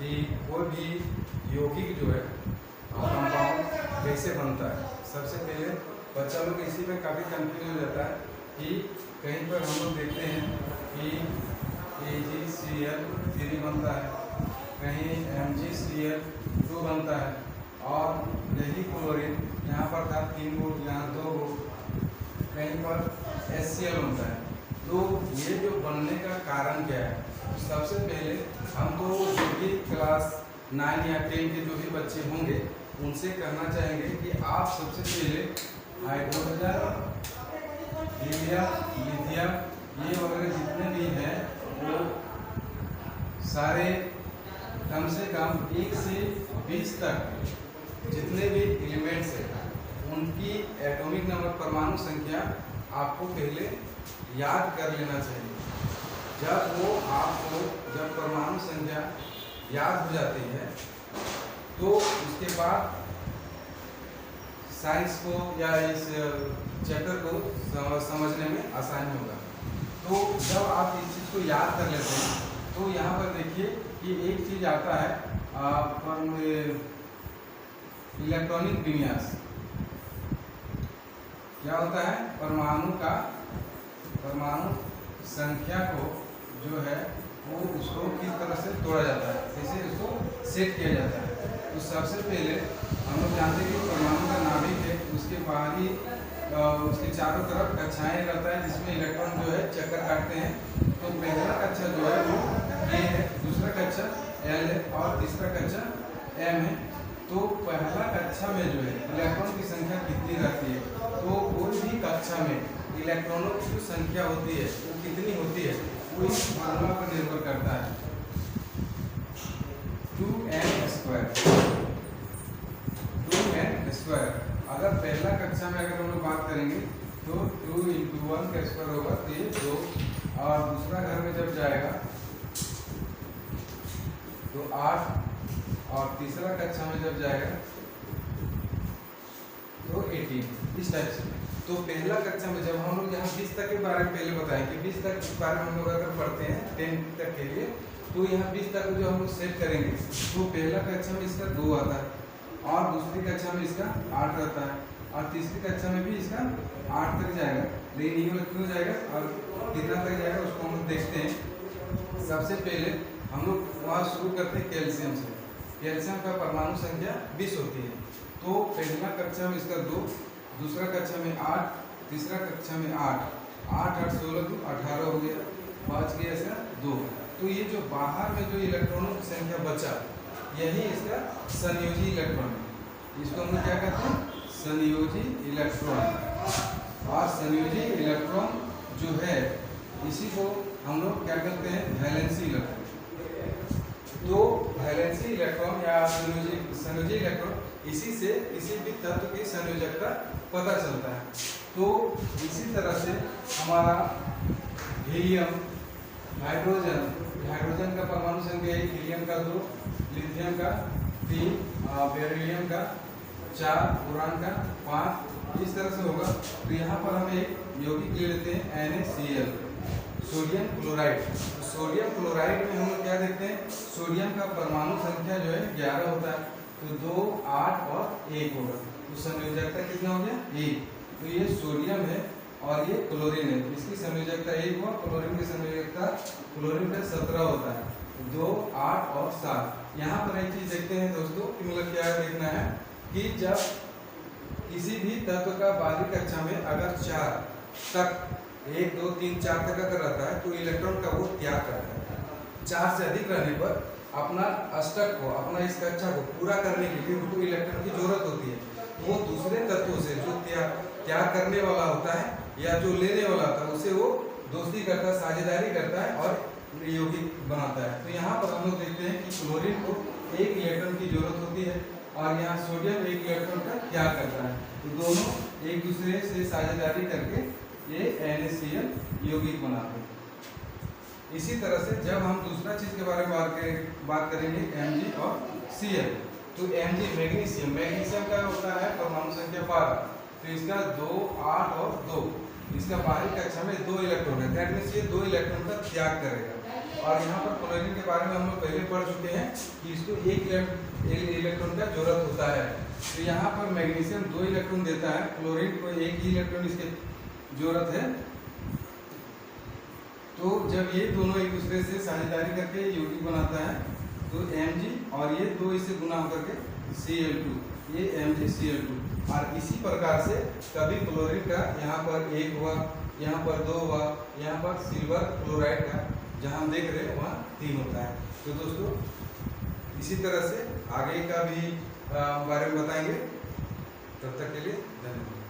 कि कोई भी यौगिक जो है कंपाउंड कैसे बनता है। सबसे पहले बच्चा लोग इसी में काफ़ी कंफ्यूज हो जाता है कि कहीं पर हम लोग देखते हैं कि AgCl3 बनता है, कहीं MgCl2 बनता है, और यही क्लोरीन यहाँ पर था 3 गो, यहाँ 2 गो, कहीं पर HCl बनता है। तो ये जो बनने का कारण क्या है? सबसे पहले हम तो जो भी क्लास 9 या 10 के जो भी बच्चे होंगे उनसे कहना चाहेंगे कि आप सबसे पहले हाइड्रोजन, हीलियम, लिथियम ये वगैरह जितने भी हैं वो सारे कम से कम 1 से 20 तक जितने भी एलिमेंट्स हैं उनकी एटॉमिक नंबर परमाणु संख्या आपको पहले याद कर लेना चाहिए। जब परमाणु संख्या याद हो जाती है तो उसके बाद साइंस को या इस चैप्टर को समझने में आसानी होगा। तो जब आप इस चीज़ को याद कर लेते हैं तो यहाँ पर देखिए कि एक चीज़ आता है इलेक्ट्रॉनिक विन्यास। क्या होता है? परमाणु संख्या को जो है वो उसको किस तरह से तोड़ा जाता है, कैसे उसको सेट किया जाता है। तो सबसे पहले हम लोग जानते हैं कि परमाणु का नाभिक है, उसके बाहरी उसके चारों तरफ कक्षाएं रहता है जिसमें इलेक्ट्रॉन जो है चक्कर काटते हैं। तो पहला कक्षा जो है वो A है, दूसरा कक्षा L है और तीसरा कक्षा M है। तो पहला कक्षा में जो है इलेक्ट्रॉन की संख्या कितनी रहती है? तो कोई भी कक्षा में इलेक्ट्रॉनों की जो संख्या होती है वो कितनी होती है वो इस फार्मूला पर निर्भर करता है, 2n²। अगर पहला कक्षा में अगर हम लोग बात करेंगे तो 2 × 1 का स्क्वायर होगा तो ये 2, और दूसरा घर में जब जाएगा तो 8, और तीसरा कक्षा में जब जाएगा तो 18, इस टाइप से। तो पहला कक्षा में जब हम लोग यहाँ 20 तक के बारे में पहले बताएं कि 20 तक के बारे में हम लोग अगर पढ़ते हैं 10 तक के लिए, तो यहाँ 20 तक जो हम लोग सेट करेंगे तो पहला कक्षा में इसका 2 आता है, और दूसरी कक्षा में इसका 8 रहता है, और तीसरी कक्षा में भी इसका 8 तक जाएगा। लेकिन ये लोग क्यों जाएगा और कितना तक जाएगा उसको हम लोग देखते हैं। सबसे पहले हम लोग वहाँ शुरू करते हैं कैल्शियम से। कैल्शियम का परमाणु संख्या 20 होती है। तो पहला कक्षा में इसका 2, दूसरा कक्षा में 8, तीसरा कक्षा में 8, 8 8 16 तो 18 हो गया, बच गया इसका 2। तो ये जो बाहर में जो इलेक्ट्रॉनों की संख्या बचा यही इसका संयोजी इलेक्ट्रॉन है। इसको हम लोग क्या कहते हैं? संयोजी इलेक्ट्रॉन। और संयोजी इलेक्ट्रॉन जो है इसी को हम लोग क्या कहते हैं? Valency electron. तो वैलेंसी इलेक्ट्रॉन या संयोजी इलेक्ट्रॉन इसी से किसी भी तत्व की संयोजकता पता चलता है। तो इसी तरह से हमारा हीलियम, हाइड्रोजन का परमाणु संख्या 1, हीलियम का 2, लिथियम का 3, बेरिलियम का 4, उरान का 5, इस तरह से होगा। तो यहाँ पर हम एक यौगिक ले लेते हैं NaCl, सोडियम क्लोराइड। तो सोडियम क्लोराइड में हम लोग क्या देखते हैं? सोडियम का परमाणु संख्या जो है 11 होता है, तो 2, 8 और 1 होगा। तो संयोजकता कितना हो गया? 1। तो ये सोडियम है और ये क्लोरीन है, इसकी संयोजकता 1 हुआ। क्लोरीन की संयोजकता क्लोरीन का 17 होता है, 2, 8 और 7। यहाँ पर एक चीज देखते हैं दोस्तों कि मतलब क्या देखना है कि जब किसी भी तत्व का बाहरी कक्षा में अगर 4 तक 1 2 3 4 तक अगर रहता है तो इलेक्ट्रॉन का वो त्याग करता है। 4 से अधिक रहने पर अपना अष्टक को, अपना इस कक्षा को पूरा करने के लिए उनको इलेक्ट्रॉन की जरूरत होती है। वो दूसरे तत्वों से जो त्याग करने वाला होता है या जो लेने वाला होता है उसे वो दोस्ती करता है, साझेदारी करता है और यौगिक बनाता है। तो यहाँ पर हम लोग देखते हैं कि क्लोरीन को 1 इलेक्ट्रॉन की जरूरत होती है और यहाँ सोडियम 1 इलेक्ट्रॉन का त्याग करता है। तो दोनों एक दूसरे से साझेदारी करके ये NaCl यौगिक बनाते हैं। इसी तरह से जब हम दूसरा चीज के बारे में बात करेंगे Mg और Cl, तो Mg मैग्नीशियम का होता है परमाणु संख्या 12, तो इसका 2, 8 और 2, इसका बाहरी कक्षा में 2 इलेक्ट्रॉन है, दैट मींस ये 2 इलेक्ट्रॉन का त्याग करेगा। और यहाँ पर क्लोरीन के बारे में हम लोग पहले पढ़ चुके हैं कि इसको एक इलेक्ट्रॉन का जरूरत होता है। तो यहाँ पर मैग्नीशियम 2 इलेक्ट्रॉन देता है, क्लोरीन को 1 ही इलेक्ट्रॉन इसके जरूरत है। तो जब ये दोनों एक दूसरे से साझेदारी करके यौगिक बनाता है तो Mg और ये 2 इससे गुना होकर के Cl2, ये MgCl2। और इसी प्रकार से कभी क्लोरीन का यहाँ पर 1 हुआ, यहाँ पर 2 हुआ, यहाँ पर सिल्वर क्लोराइड का जहाँ हम देख रहे हैं वहाँ 3 होता है। तो दोस्तों इसी तरह से आगे का भी बारे में बताएंगे। तब तक के लिए धन्यवाद।